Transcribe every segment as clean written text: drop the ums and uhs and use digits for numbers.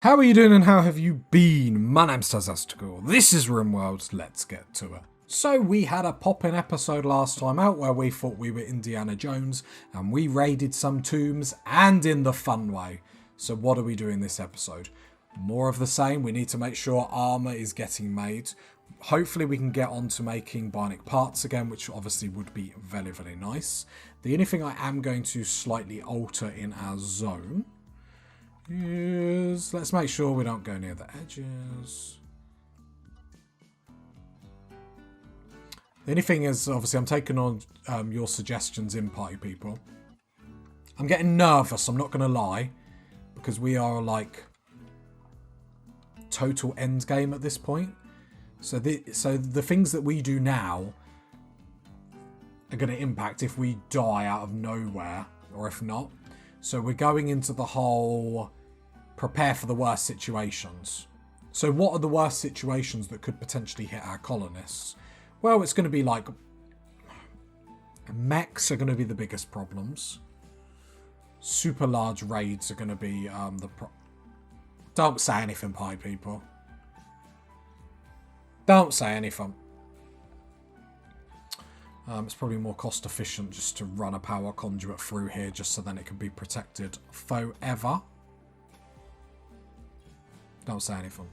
How are you doing and how have you been? My name's Tazastical. This is Rimworld. Let's get to it. So we had a pop-in episode last time out where we thought we were Indiana Jones and we raided some tombs and in the fun way. So what are we doing this episode? More of the same. We need to make sure armor is getting made. Hopefully we can get on to making bionic parts again, which obviously would be very, very nice. The only thing I am going to slightly alter in our zone is, let's make sure we don't go near the edges. The only thing is, obviously, I'm taking on your suggestions in party people. I'm getting nervous, I'm not going to lie, because we are like total end game at this point. So the things that we do now are going to impact if we die out of nowhere or if not. So we're going into the whole prepare for the worst situations. So what are the worst situations that could potentially hit our colonists? Well, it's going to be like mechs are going to be the biggest problems. Super large raids are going to be don't say anything, pie people. Don't say anything. It's probably more cost efficient just to run a power conduit through here just so then it can be protected forever. Don't say anything.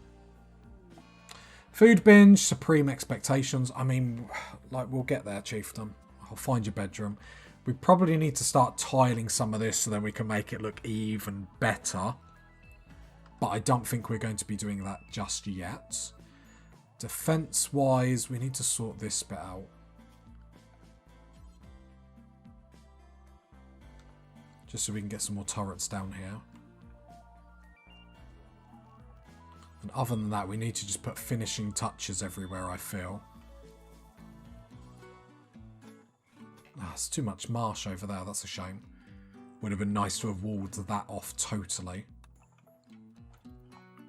Food binge, supreme expectations. I mean, like, we'll get there, chieftain. I'll find your bedroom. We probably need to start tiling some of this so then we can make it look even better. But I don't think we're going to be doing that just yet. Defense-wise, we need to sort this bit out. Just so we can get some more turrets down here. And other than that, we need to just put finishing touches everywhere, I feel. Ah, it's too much marsh over there, that's a shame. Would have been nice to have walled that off totally.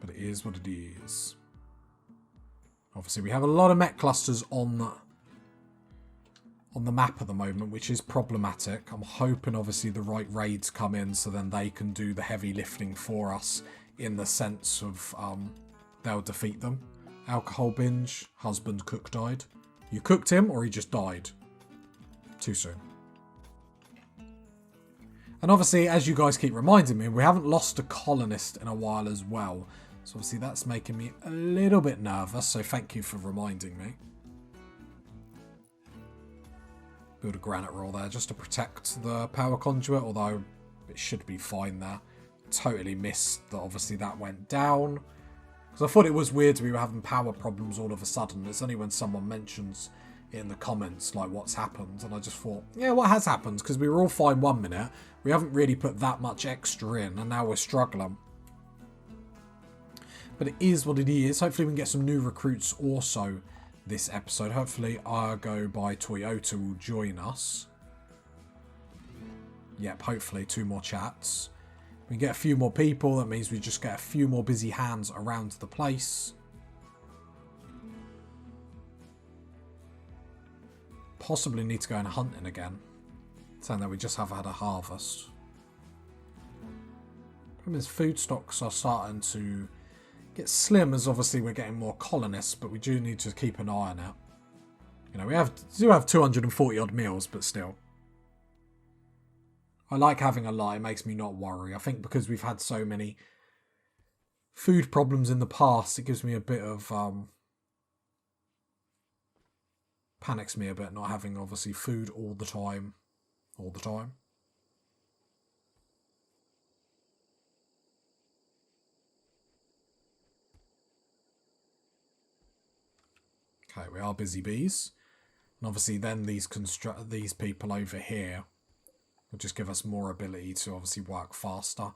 But it is what it is. Obviously, we have a lot of mech clusters on the map at the moment, which is problematic. I'm hoping, obviously, the right raids come in so then they can do the heavy lifting for us in the sense of they'll defeat them. Alcohol binge. Husband cook died. You cooked him or he just died? Too soon. And obviously, as you guys keep reminding me, we haven't lost a colonist in a while as well. So obviously that's making me a little bit nervous, so thank you for reminding me. Build a granite roll there just to protect the power conduit, although it should be fine there. Totally missed that obviously that went down. Because I thought it was weird we were having power problems all of a sudden. It's only when someone mentions it in the comments, like, what's happened. And I just thought, yeah, what has happened? Because we were all fine 1 minute. We haven't really put that much extra in, and now we're struggling. But it is what it is. Hopefully we can get some new recruits also this episode. Hopefully Argo by Toyota will join us. Yep, hopefully 2 more chats. We get a few more people. That means we just get a few more busy hands around the place. Possibly need to go and hunting again. Saying that we just have had a harvest. Problem is food stocks are starting to get slim as obviously we're getting more colonists, but we do need to keep an eye on it. You know, we do have 240 odd meals, but still. I like having a lot, it makes me not worry. I think because we've had so many food problems in the past, it gives me a bit of panics me a bit not having obviously food all the time. Okay, we are busy bees. And obviously then these people over here will just give us more ability to obviously work faster.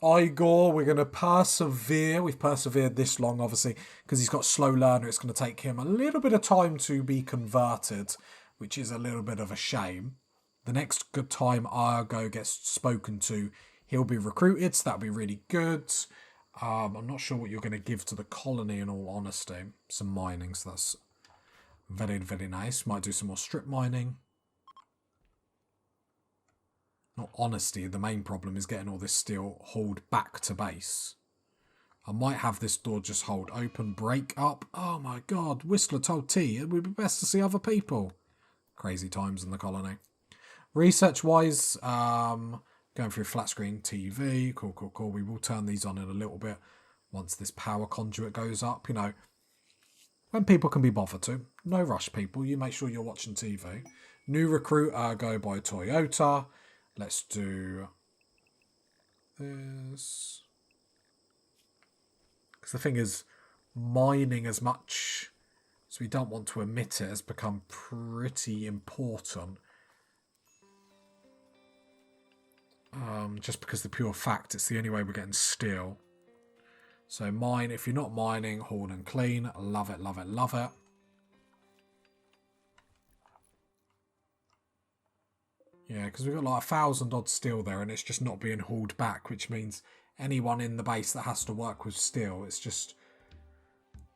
Igor, we're going to persevere. We've persevered this long, obviously, because he's got slow learner. It's going to take him a little bit of time to be converted, which is a little bit of a shame. The next good time Argo gets spoken to, he'll be recruited, so that'll be really good. I'm not sure what you're going to give to the colony, in all honesty. Some mining, so that's very, very nice. Might do some more strip mining. Not honesty, the main problem is getting all this steel hauled back to base. I might have this door just hold open, break up. Oh my god, Whistler told T it would be best to see other people. Crazy times in the colony. Research-wise, going through flat screen TV. Cool, cool, cool. We will turn these on in a little bit once this power conduit goes up. You know, when people can be bothered to. No rush, people. You make sure you're watching TV. New recruit, go by Toyota. Let's do this. Because the thing is, mining as much as we don't want to emit it has become pretty important. Just because the pure fact it's the only way we're getting steel. So mine, if you're not mining, haul and clean. Love it, love it, love it. Yeah, because we've got like 1,000 odd steel there and it's just not being hauled back, which means anyone in the base that has to work with steel, it's just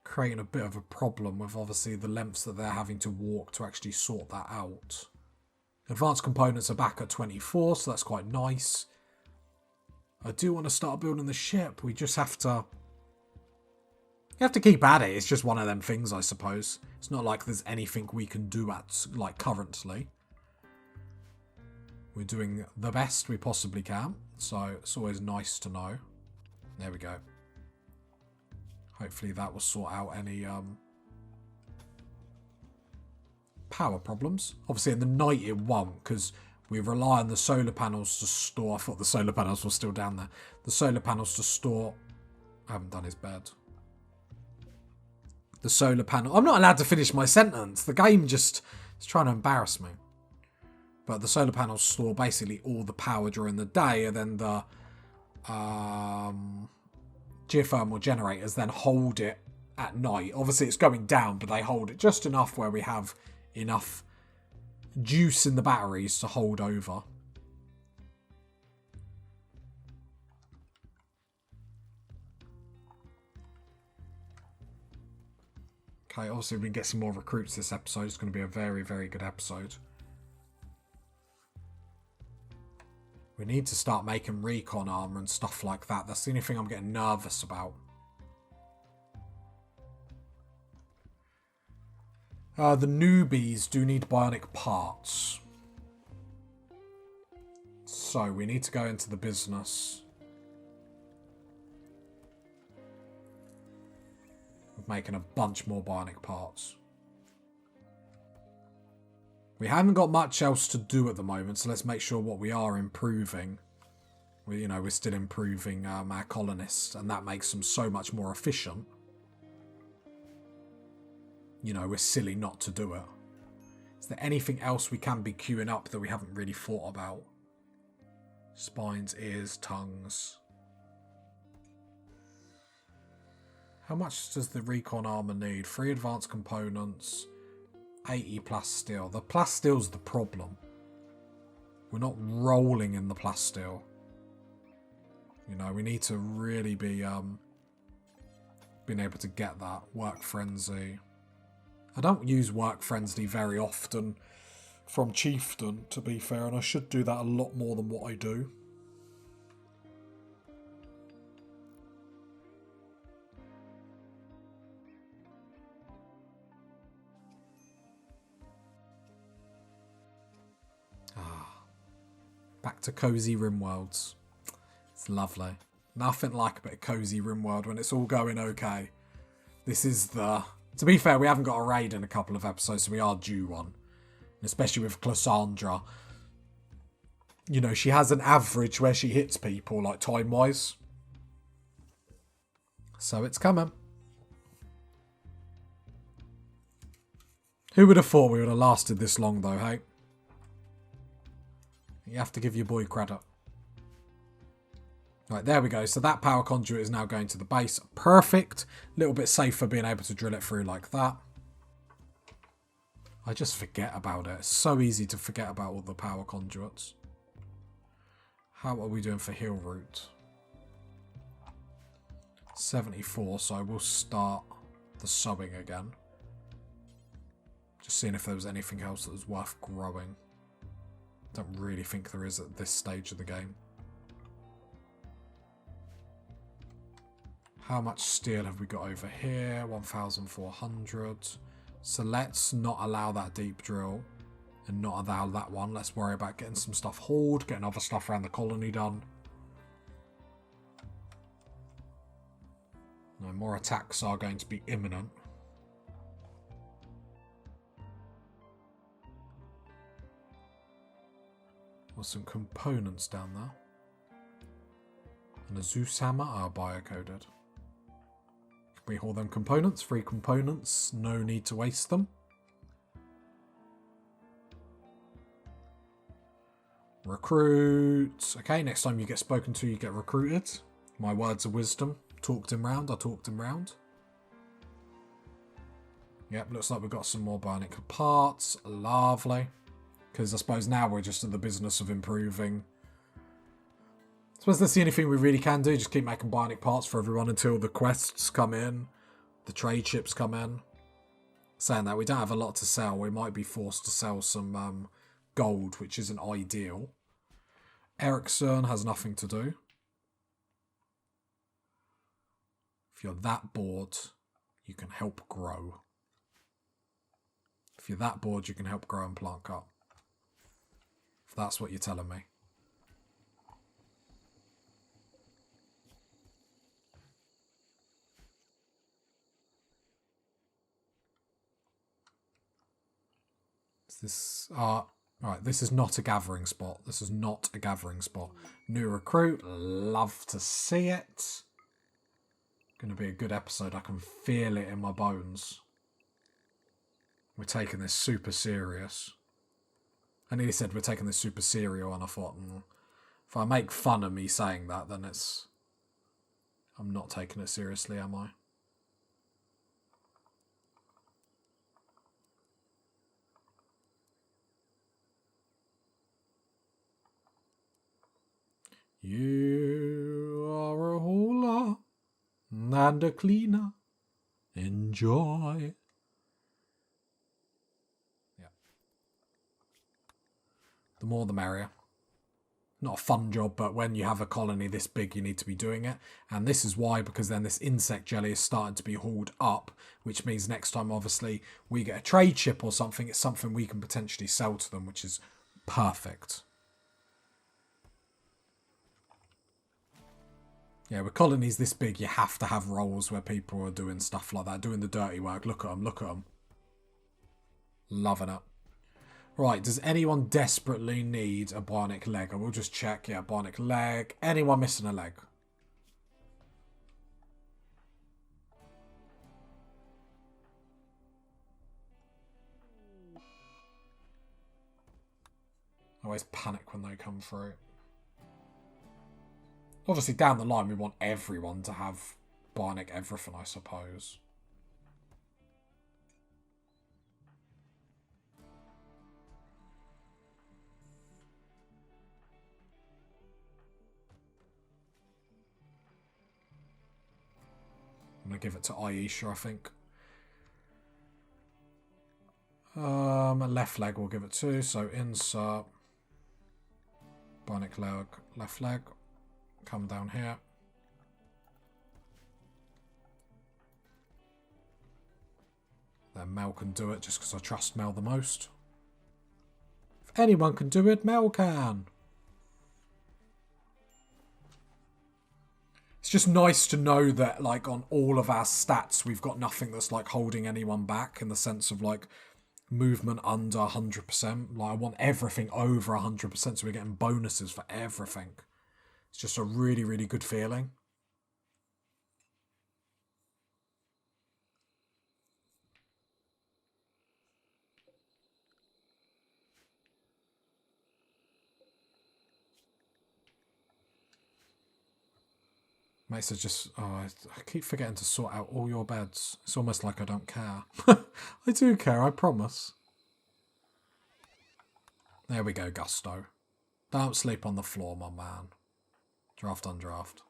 creating a bit of a problem with obviously the lengths that they're having to walk to actually sort that out. Advanced components are back at 24, so that's quite nice. I do want to start building the ship. We just have to... You have to keep at it. It's just one of them things, I suppose. It's not like there's anything we can do at, like, currently. We're doing the best we possibly can, so it's always nice to know. There we go. Hopefully that will sort out any power problems. Obviously in the night it won't, because we rely on the solar panels to store... I thought the solar panels were still down there. The solar panels to store... I haven't done his bed. The solar panel... I'm not allowed to finish my sentence. The game just is trying to embarrass me. But the solar panels store basically all the power during the day, and then the geothermal generators then hold it at night. Obviously it's going down, but they hold it just enough where we have enough juice in the batteries to hold over. Okay, obviously we can get some more recruits this episode. It's going to be a very, very good episode. We need to start making recon armor and stuff like that. That's the only thing I'm getting nervous about. The newbies do need bionic parts. So we need to go into the business of making a bunch more bionic parts. We haven't got much else to do at the moment, so let's make sure what we are improving. We're still improving our colonists, and that makes them so much more efficient. We're silly not to do it. Is there anything else we can be queuing up that we haven't really thought about? Spines, ears, tongues. How much does the recon armor need? 3 advanced components. 80 plasteel. The plasteel's the problem. We're not rolling in the plasteel. We need to really be being able to get that. Work frenzy. I don't use work frenzy very often from Chieftain, to be fair, and I should do that a lot more than what I do. Back to cozy Rimworlds. It's lovely. Nothing like a bit of cozy Rimworld when it's all going okay. This is the... To be fair, we haven't got a raid in a couple of episodes, so we are due one. Especially with Cassandra. She has an average where she hits people, like time-wise. So it's coming. Who would have thought we would have lasted this long, though, hey? You have to give your boy credit. Right, there we go. So that power conduit is now going to the base. Perfect. A little bit safer being able to drill it through like that. I just forget about it. It's so easy to forget about all the power conduits. How are we doing for hill route? 74, so we'll start the sowing again. Just seeing if there was anything else that was worth growing. Don't really think there is at this stage of the game. How much steel have we got over here? 1,400. So let's not allow that deep drill and not allow that one. Let's worry about getting some stuff hauled, getting other stuff around the colony done. No, more attacks are going to be imminent. There's some components down there. And a Zeus hammer are biocoded. Can we haul them components? 3 components. No need to waste them. Recruit. Okay, next time you get spoken to, you get recruited. My words of wisdom. Talked him round. I talked him round. Yep, looks like we've got some more bionic parts. Lovely. Because I suppose now we're just in the business of improving. I suppose that's the only thing we really can do. Just keep making bionic parts for everyone until the quests come in. The trade ships come in. Saying that, we don't have a lot to sell. We might be forced to sell some gold, which isn't ideal. Ericsson has nothing to do. If you're that bored, you can help grow. If you're that bored, you can help grow and plant up. If that's what you're telling me. Is this... right, this is not a gathering spot. This is not a gathering spot. New recruit. Love to see it. Going to be a good episode. I can feel it in my bones. We're taking this super serious. I nearly said we're taking this super serial, and I thought, if I make fun of me saying that, then it's... I'm not taking it seriously, am I? You are a hauler and a cleaner. Enjoy. Yeah. The more the merrier. Not a fun job, but when you have a colony this big, you need to be doing it. And this is why, because then this insect jelly is starting to be hauled up, which means next time, obviously, we get a trade ship or something, it's something we can potentially sell to them, which is perfect. Yeah, with colonies this big, you have to have roles where people are doing stuff like that, doing the dirty work. Look at them, look at them. Loving it. Right, does anyone desperately need a bionic leg? I will just check. Yeah, bionic leg. Anyone missing a leg? I always panic when they come through. Obviously, down the line, we want everyone to have bionic everything, I suppose. I'm going to give it to Aisha, I think. Left leg we'll give it to. So insert. Bionic leg, left leg. Come down here. Then Mel can do it just because I trust Mel the most. If anyone can do it, Mel can. It's just nice to know that, like, on all of our stats, we've got nothing that's, like, holding anyone back in the sense of, like, movement under 100%. Like, I want everything over 100%, so we're getting bonuses for everything. It's just a really, really good feeling. Mates are just... Oh, I keep forgetting to sort out all your beds. It's almost like I don't care. I do care, I promise. There we go, Gusto. Don't sleep on the floor, my man. Draft on draft.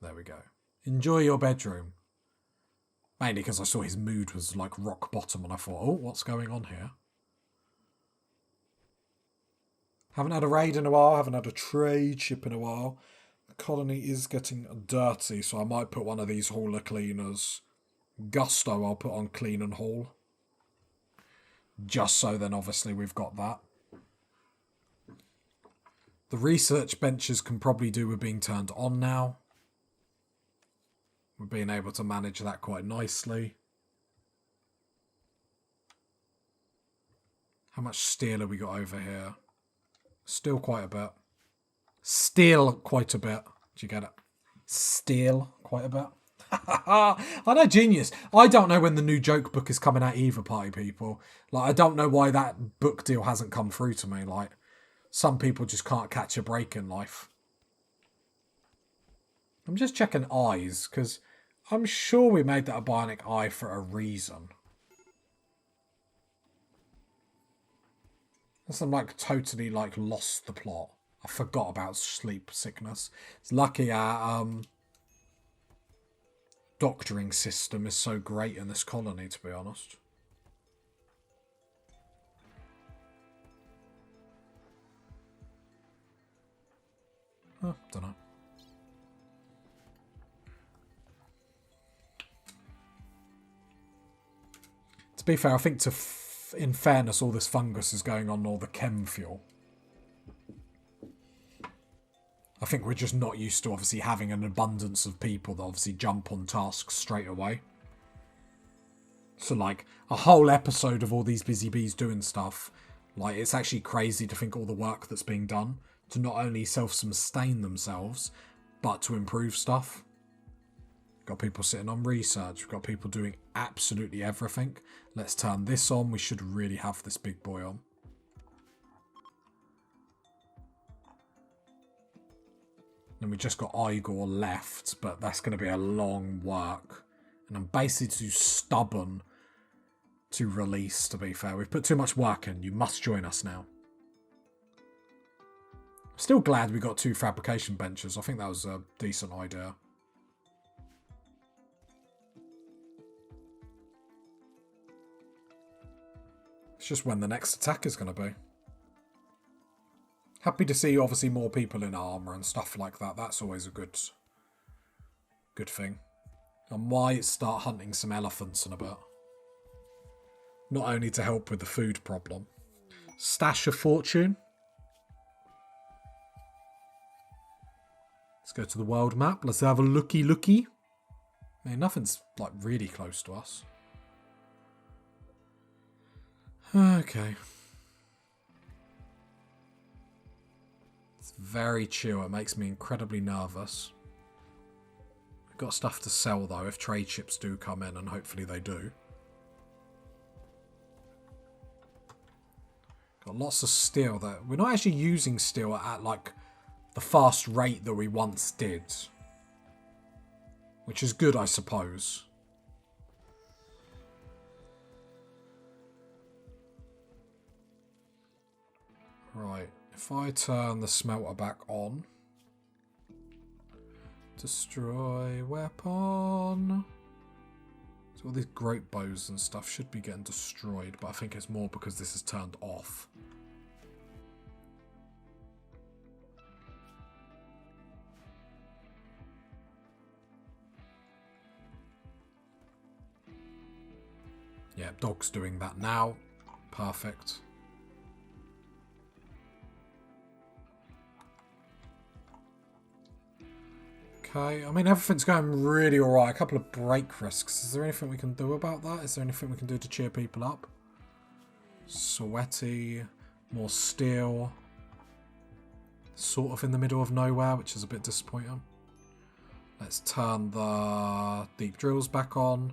There we go. Enjoy your bedroom. Mainly because I saw his mood was like rock bottom and I thought, oh, what's going on here? Haven't had a raid in a while. Haven't had a trade ship in a while. The colony is getting dirty, so I might put one of these hauler cleaners. Gusto I'll put on clean and haul. Just so then obviously we've got that. The research benches can probably do with being turned on now. We're being able to manage that quite nicely. How much steel have we got over here? Still quite a bit. Steel quite a bit. Do you get it? Steel quite a bit. I know, genius. I don't know when the new joke book is coming out either, party people. Like, I don't know why that book deal hasn't come through to me. Like, some people just can't catch a break in life. I'm just checking eyes, because I'm sure we made that a bionic eye for a reason. Unless I'm, like, totally, like, lost the plot. I forgot about sleep sickness. It's lucky our doctoring system is so great in this colony, to be honest. Don't know. To be fair, I think in fairness, all this fungus is going on all the chem fuel. I think we're just not used to obviously having an abundance of people that obviously jump on tasks straight away. So like a whole episode of all these busy bees doing stuff, like it's actually crazy to think all the work that's being done to not only self-sustain themselves, but to improve stuff. We've got people sitting on research. We've got people doing absolutely everything. Let's turn this on. We should really have this big boy on. And we just got Igor left, but that's going to be a long work. And I'm basically too stubborn to release, to be fair. We've put too much work in. You must join us now. I'm still glad we got 2 fabrication benches. I think that was a decent idea. It's just when the next attack is going to be. Happy to see, obviously, more people in armour and stuff like that. That's always a good thing. I might start hunting some elephants in a bit. Not only to help with the food problem. Stash of fortune. Let's go to the world map. Let's have a looky. I mean, nothing's like really close to us. Okay. It's very chill. It makes me incredibly nervous. We've got stuff to sell though if trade ships do come in, and hopefully they do. Got lots of steel there. We're not actually using steel at like the fast rate that we once did. Which is good, I suppose. Right, if I turn the smelter back on. Destroy weapon. So all these great bows and stuff should be getting destroyed, but I think it's more because this is turned off. Yeah, dog's doing that now. Perfect. Okay, I mean, everything's going really alright. A couple of break risks. Is there anything we can do about that? Is there anything we can do to cheer people up? Sweaty. More steel. Sort of in the middle of nowhere, which is a bit disappointing. Let's turn the deep drills back on.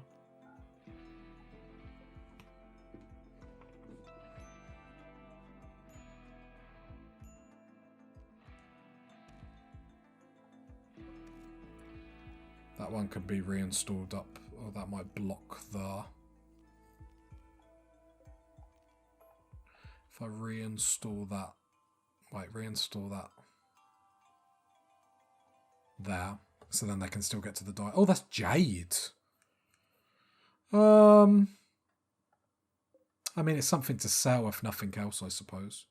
That one could be reinstalled up, or that might block the... If I reinstall that... Wait, reinstall that. There. So then they can still get to the die. Oh, that's jade! I mean, it's something to sell if nothing else, I suppose.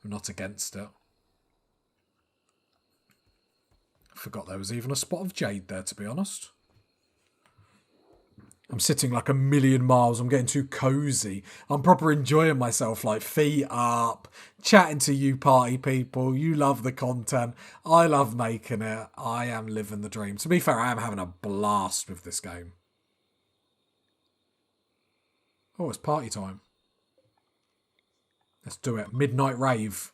We're not against it. I forgot there was even a spot of jade there, to be honest. I'm sitting like a million miles. I'm getting too cozy. I'm proper enjoying myself, like feet up, chatting to you party people. You love the content. I love making it. I am living the dream. To be fair, I am having a blast with this game. Oh, it's party time. Let's do it. Midnight rave.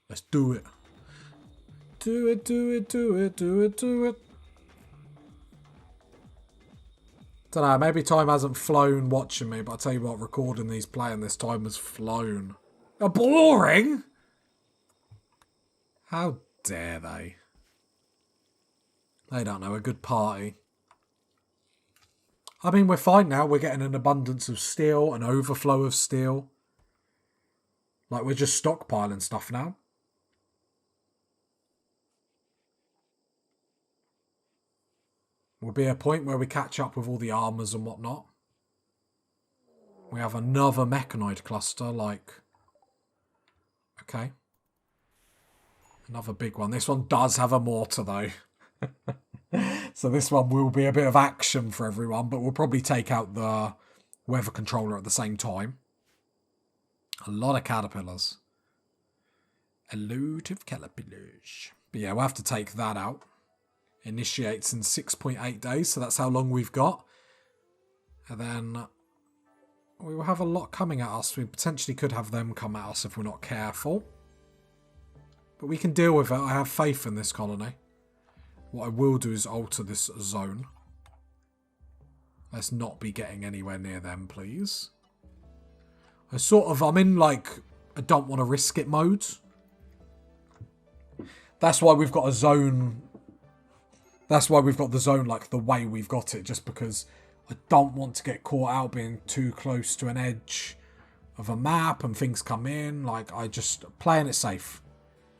Let's do it. Do it, do it, do it, do it, do it. Don't know, maybe time hasn't flown watching me, but I'll tell you what, recording these, playing this, time has flown. Boring? How dare they? They don't know a good party. I mean, we're fine now. We're getting an abundance of steel, an overflow of steel. Like, we're just stockpiling stuff now. Will be a point where we catch up with all the armours and whatnot. We have another mechanoid cluster, like... Okay. Another big one. This one does have a mortar, though. So this one will be a bit of action for everyone, but we'll probably take out the weather controller at the same time. A lot of caterpillars. A load of caterpillars. But yeah, we'll have to take that out. Initiates in 6.8 days, so that's how long we've got. And then we will have a lot coming at us. We potentially could have them come at us if we're not careful. But we can deal with it. I have faith in this colony. What I will do is alter this zone. Let's not be getting anywhere near them, please. I'm in like, I don't want to risk it mode. That's why we've got a zone. That's why we've got the zone like the way we've got it, just because I don't want to get caught out being too close to an edge of a map and things come in. Like, I just, playing it safe.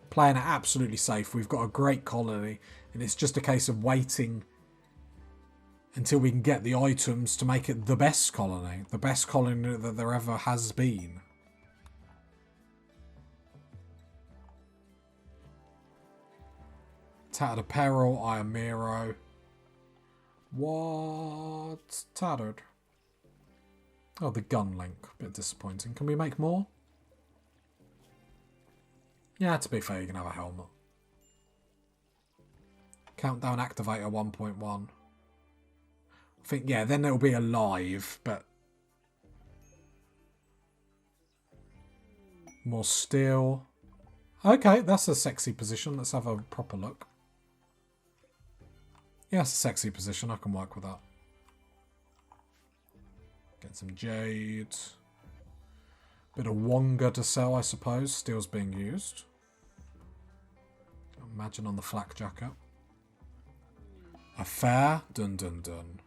Playing it absolutely safe. We've got a great colony, and it's just a case of waiting until we can get the items to make it the best colony. The best colony that there ever has been. Tattered apparel, Iamiro. What? Tattered. Oh, the gun link. Bit disappointing. Can we make more? Yeah, to be fair, you can have a helmet. Countdown activator 1.1. I think, yeah, then it'll be alive, but... More steel. Okay, that's a sexy position. Let's have a proper look. Yeah, it's a sexy position. I can work with that. Get some jade. Bit of wonga to sell, I suppose. Steel's being used. Imagine on the flak jacket. A fair. Dun dun dun.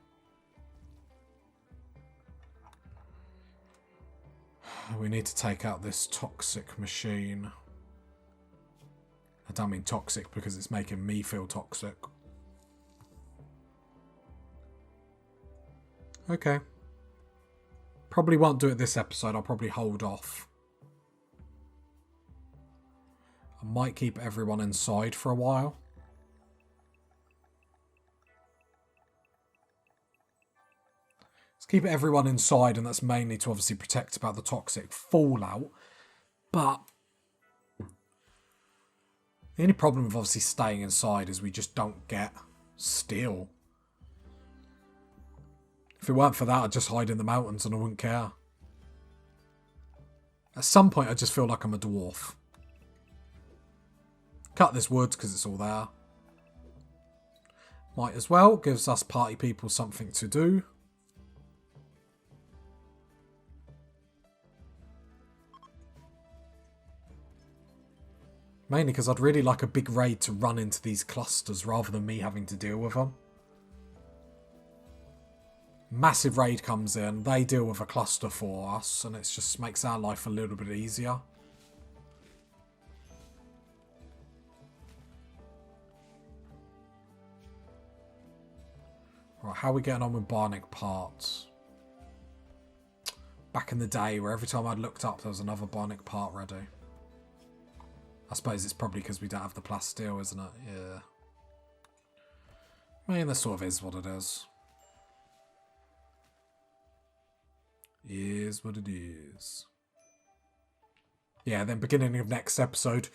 We need to take out this toxic machine. I don't mean toxic because it's making me feel toxic. Okay. Probably won't do it this episode. I'll probably hold off. I might keep everyone inside for a while. Let's keep everyone inside, and that's mainly to obviously protect about the toxic fallout. But the only problem with obviously staying inside is we just don't get steel. If it weren't for that, I'd just hide in the mountains and I wouldn't care. At some point, I just feel like I'm a dwarf. Cut this wood because it's all there. Might as well. Gives us party people something to do. Mainly because I'd really like a big raid to run into these clusters rather than me having to deal with them. Massive raid comes in, they deal with a cluster for us, and it just makes our life a little bit easier. Right, how are we getting on with Bionic parts? Back in the day, where every time I'd looked up, there was another Bionic part ready. I suppose it's probably because we don't have the plasteel, isn't it? Yeah. I mean, that sort of is what it is. Is what it is. Yeah, then beginning of next episode,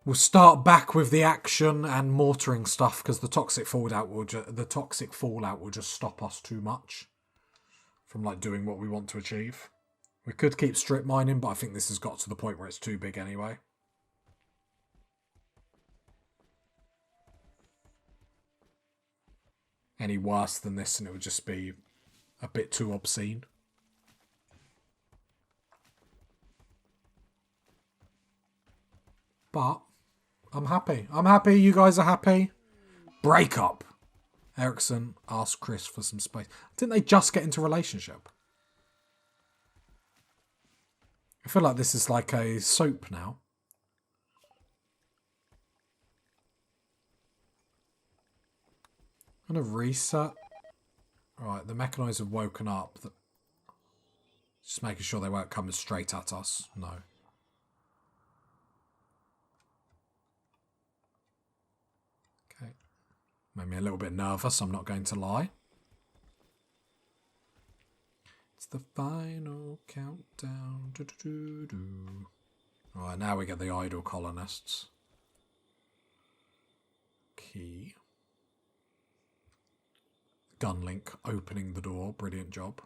we'll start back with the action and mortaring stuff because the toxic fallout will just stop us too much from like doing what we want to achieve. We could keep strip mining, but I think this has got to the point where it's too big anyway. Any worse than this and it would just be a bit too obscene. But I'm happy. I'm happy. You guys are happy. Break up. Erickson asked Chris for some space. Didn't they just get into a relationship? I feel like this is like a soap now. I'm going to reset. Right, the mechanics have woken up. Just making sure they weren't coming straight at us. No. Okay. Made me a little bit nervous, I'm not going to lie. It's the final countdown. Alright, now we get the idle colonists. Key. Gunlink opening the door. Brilliant job.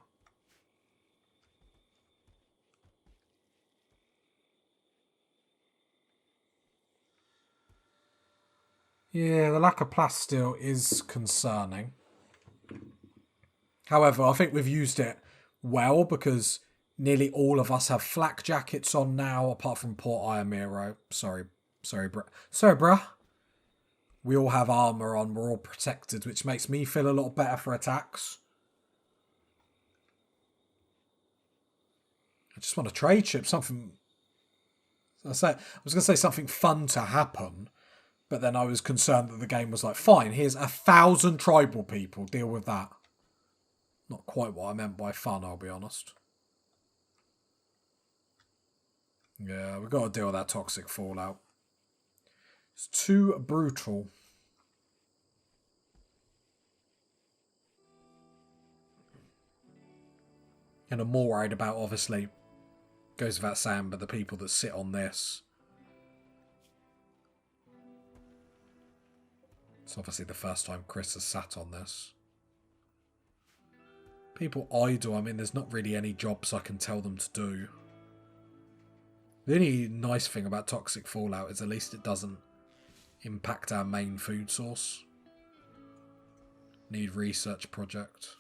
Yeah, the lack of plasteel is concerning. However, I think we've used it well because nearly all of us have flak jackets on now, apart from Port Iamiro. Sorry, bruh. We all have armour on, we're all protected, which makes me feel a lot better for attacks. I just want a trade ship, something... I was going to say something fun to happen, but then I was concerned that the game was like, fine, here's 1,000 tribal people, deal with that. Not quite what I meant by fun, I'll be honest. Yeah, we've got to deal with that toxic fallout. It's too brutal. And I'm more worried about, obviously, goes without saying, but the people that sit on this. It's obviously the first time Chris has sat on this. People idle, I mean, there's not really any jobs I can tell them to do. The only nice thing about toxic fallout is at least it doesn't impact our main food source. Need research project.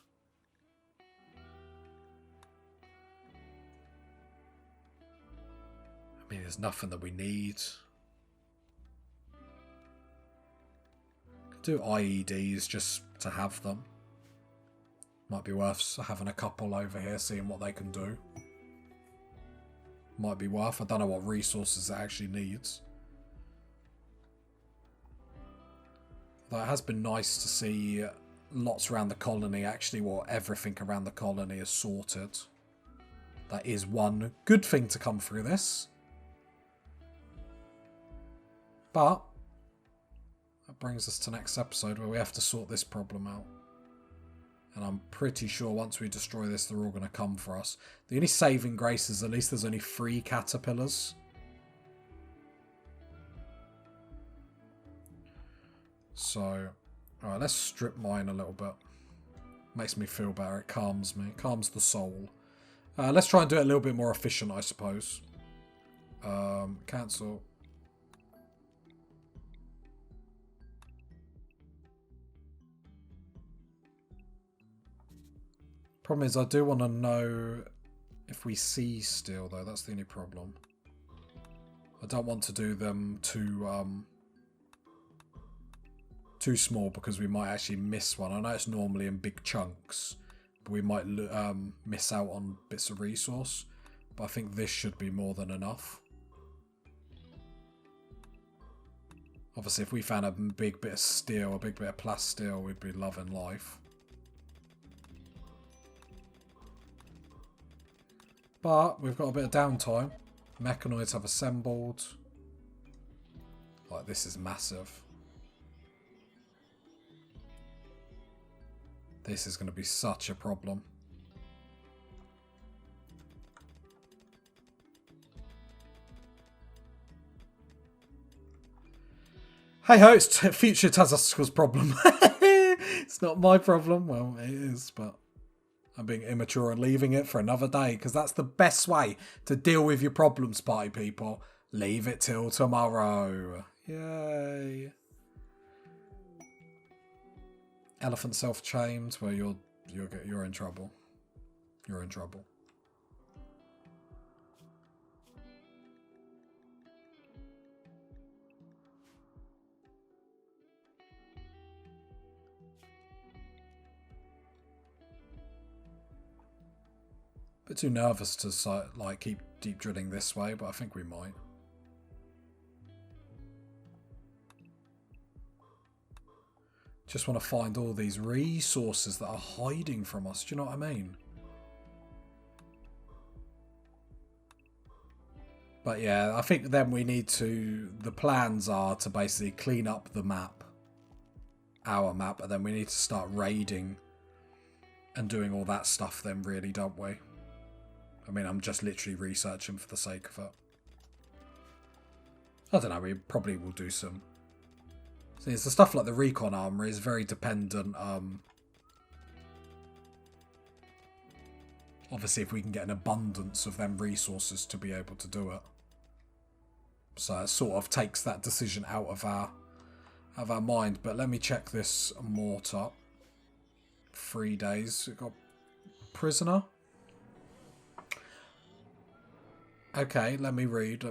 I mean, there's nothing that we need. Could do IEDs just to have them. Might be worth having a couple over here, seeing what they can do. Might be worth. I don't know what resources it actually needs. Though it has been nice to see lots around the colony, actually, everything around the colony is sorted. That is one good thing to come through this. But that brings us to next episode where we have to sort this problem out. And I'm pretty sure once we destroy this, they're all going to come for us. The only saving grace is at least there's only 3 caterpillars. So, alright, let's strip mine a little bit. Makes me feel better. It calms me. Calms the soul. Let's try and do it a little bit more efficient, I suppose. Cancel. Problem is, I do want to know if we see steel, though. That's the only problem. I don't want to do them too small because we might actually miss one. I know it's normally in big chunks, but we might miss out on bits of resource. But I think this should be more than enough. Obviously, if we found a big bit of steel, a big bit of plasteel, we'd be loving life. But we've got a bit of downtime. Mechanoids have assembled. Like, this is massive. This is going to be such a problem. Hey ho, it's future Tazascal's problem. It's not my problem. Well, it is, but I'm being immature and leaving it for another day, because that's the best way to deal with your problems, party people. Leave it till tomorrow. Yay. Elephant self-chained. Well, you're in trouble. You're in trouble. Bit too nervous to like keep deep drilling this way, but I think we might. Just want to find all these resources that are hiding from us. Do you know what I mean? But yeah, I think then we need to... The plans are to basically clean up the map. Our map. And then we need to start raiding and doing all that stuff then, really, don't we? I mean, I'm just literally researching for the sake of it. I don't know, we probably will do some... See, it's the stuff like the recon armor is very dependent. Obviously, if we can get an abundance of them resources to be able to do it. So it sort of takes that decision out of our mind. But let me check this mortar. 3 days. We've got prisoner. Okay, let me read.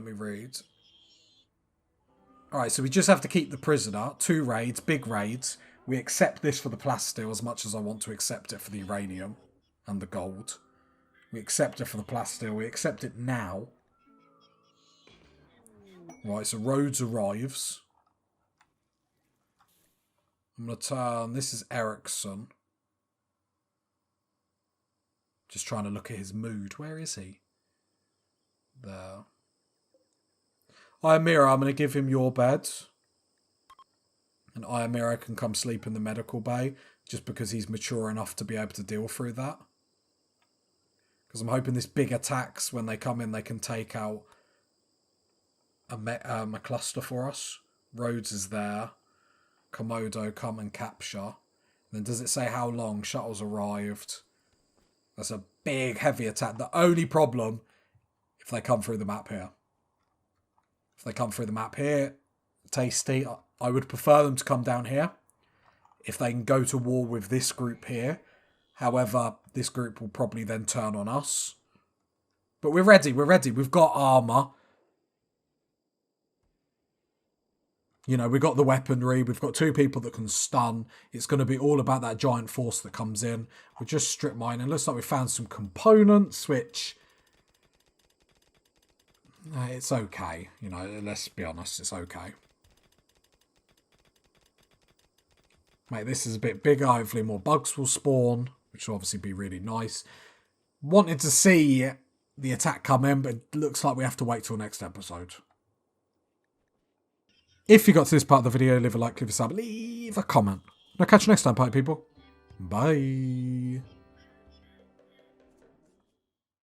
Alright, so we just have to keep the prisoner. 2 raids, big raids. We accept this for the plasteel as much as I want to accept it for the uranium and the gold. We accept it for the plasteel. We accept it now. Right, so Rhodes arrives. I'm going to turn... This is Ericsson. Just trying to look at his mood. Where is he? There. Iamira, I'm going to give him your bed. And Iamira can come sleep in the medical bay. Just because he's mature enough to be able to deal through that. Because I'm hoping this big attacks, when they come in, they can take out a cluster for us. Rhodes is there. Komodo, come and capture. Then does it say how long? Shuttle's arrived. That's a big, heavy attack. The only problem, if they come through the map here. If they come through the map here, tasty. I would prefer them to come down here. If they can go to war with this group here. However, this group will probably then turn on us. But we're ready. We've got armor. You know, we've got the weaponry. We've got 2 people that can stun. It's going to be all about that giant force that comes in. We'll just strip mining. Looks like we found some components, which... it's okay. You know, let's be honest. It's okay. Mate, this is a bit bigger. Hopefully more bugs will spawn, which will obviously be really nice. Wanted to see the attack come in, but it looks like we have to wait till next episode. If you got to this part of the video, leave a like, leave a sub, leave a comment. And I'll catch you next time, party people. Bye.